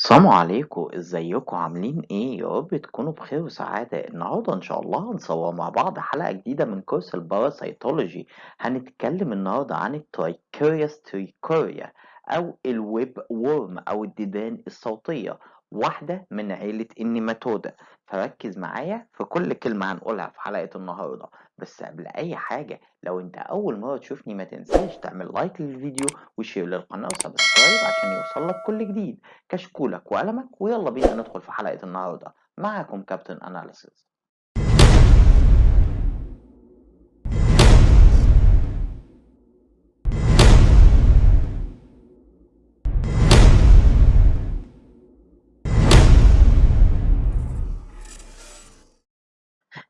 السلام عليكم، ازيكم عاملين ايه؟ يا رب تكونوا بخير وسعادة. النهاردة ان شاء الله هنصور مع بعض حلقة جديدة من كورس الباراسيتولوجي. هنتكلم النهاردة عن الترايكوريوس تريكوريا او الويب وورم او الديدان الصوتية، واحدة من عيلة النيماتودا. فركز معايا في كل كلمة هنقولها في حلقة النهاردة. بس قبل اي حاجة، لو انت اول مرة تشوفني ما تنساش تعمل لايك للفيديو وشير للقناة وسبسكرايب عشان يوصلك كل جديد. كشكولك وقلمك ويلا بينا ندخل في حلقة النهاردة. معاكم كابتن أناليسيس.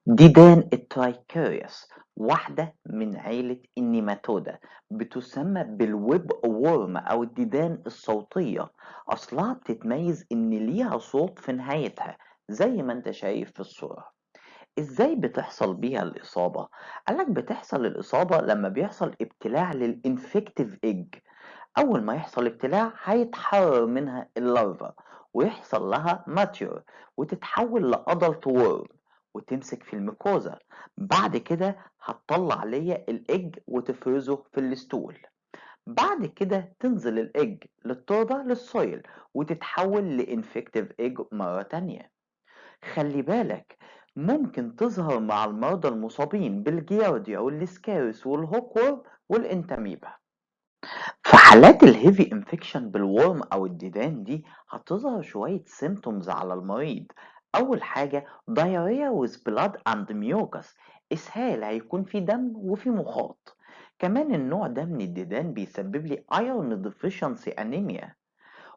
ديدان الترايكوريوس واحدة من عيلة النيماتودا، بتسمى بالويب وورم أو الديدان الصوتية. أصلها بتتميز إن ليها صوت في نهايتها زي ما انت شايف في الصورة. ازاي بتحصل بيها الإصابة؟ قالك بتحصل الإصابة لما بيحصل ابتلاع للإنفكتيف إيج. أول ما يحصل ابتلاع هيتحرر منها اللارفا ويحصل لها ماتيور وتتحول لأدلت وورم وتمسك في الميكوزا. بعد كده هتطلع ليا الإج وتفرزه في الستول. بعد كده تنزل الإج للتربة للسويل وتتحول لإنفكتيف إيج مرة تانية. خلي بالك، ممكن تظهر مع المرضى المصابين بالجيارديا والسكارس والهوكور والانتاميبا. في حالات الهيفي انفكشن بالورم او الديدان دي هتظهر شوية سيمتومز على المريض. اول حاجة diarrhea with blood and mucus، اسهال هيكون في دم وفي مخاط. كمان النوع ده من الديدان بيسبب لي iron deficiency anemia،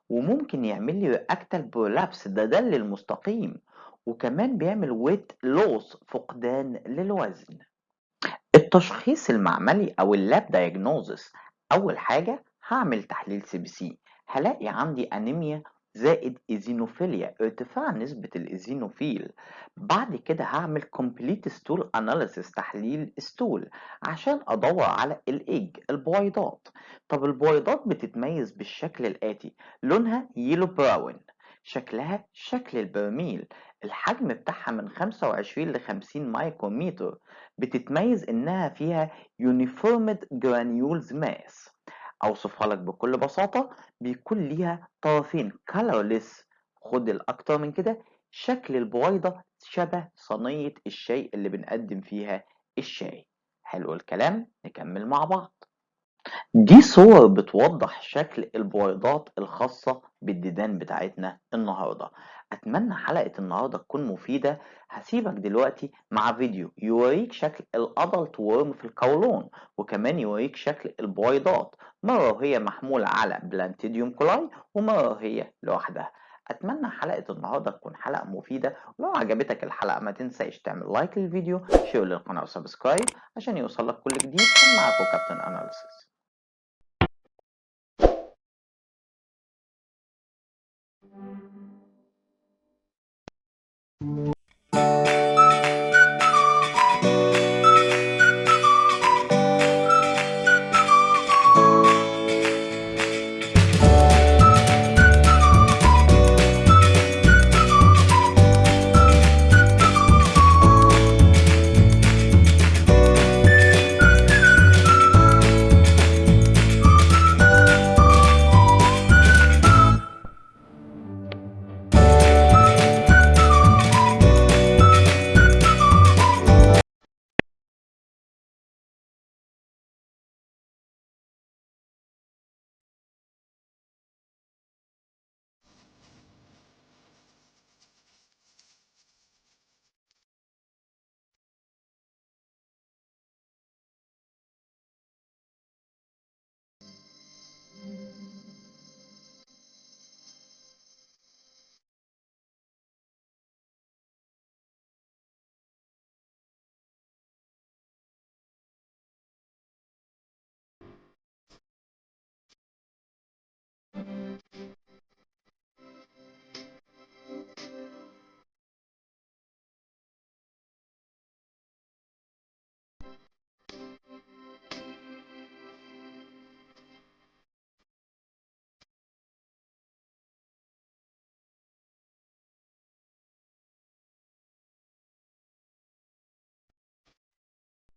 وممكن يعمل لي رياكتال برولابس ده للمستقيم. وكمان بيعمل ويت لوس فقدان للوزن. التشخيص المعملي او اللاب دايجنوزس، اول حاجه هعمل تحليل سي بي سي، هلاقي عندي انيميا زائد ايزينوفيليا، ارتفاع نسبة الايزينوفيل. بعد كده هعمل كومبليت ستول اناليسيس، تحليل ستول عشان ادور على الايج البويضات. طب البويضات بتتميز بالشكل الاتي: لونها يلو براون، شكلها شكل البرميل، الحجم بتاعها من 25 ل 50 مايكرومتر، بتتميز إنها فيها Uniformed Granules Mass. أوصفها لك بكل بساطة: بيكون ليها طرفين colorless. خد الأكتر من كده، شكل البويضة شبه صينية الشاي اللي بنقدم فيها الشاي. حلو الكلام، نكمل مع بعض. دي صور بتوضح شكل البويضات الخاصة بالديدان بتاعتنا النهاردة. أتمنى حلقة النهاردة تكون مفيدة. هسيبك دلوقتي مع فيديو يوريك شكل الأدلت وورم في القولون، وكمان يوريك شكل البويضات، مرة وهي محمولة على بلانتيديوم كولاي ومرة وهي لوحدها. أتمنى حلقة النهاردة تكون حلقة مفيدة. ولو عجبتك الحلقة ما تنساش تعمل لايك للفيديو، شير للقناة وسبسكرايب عشان يوصلك كل جديد. كان معاكم كابتن أناليسيس.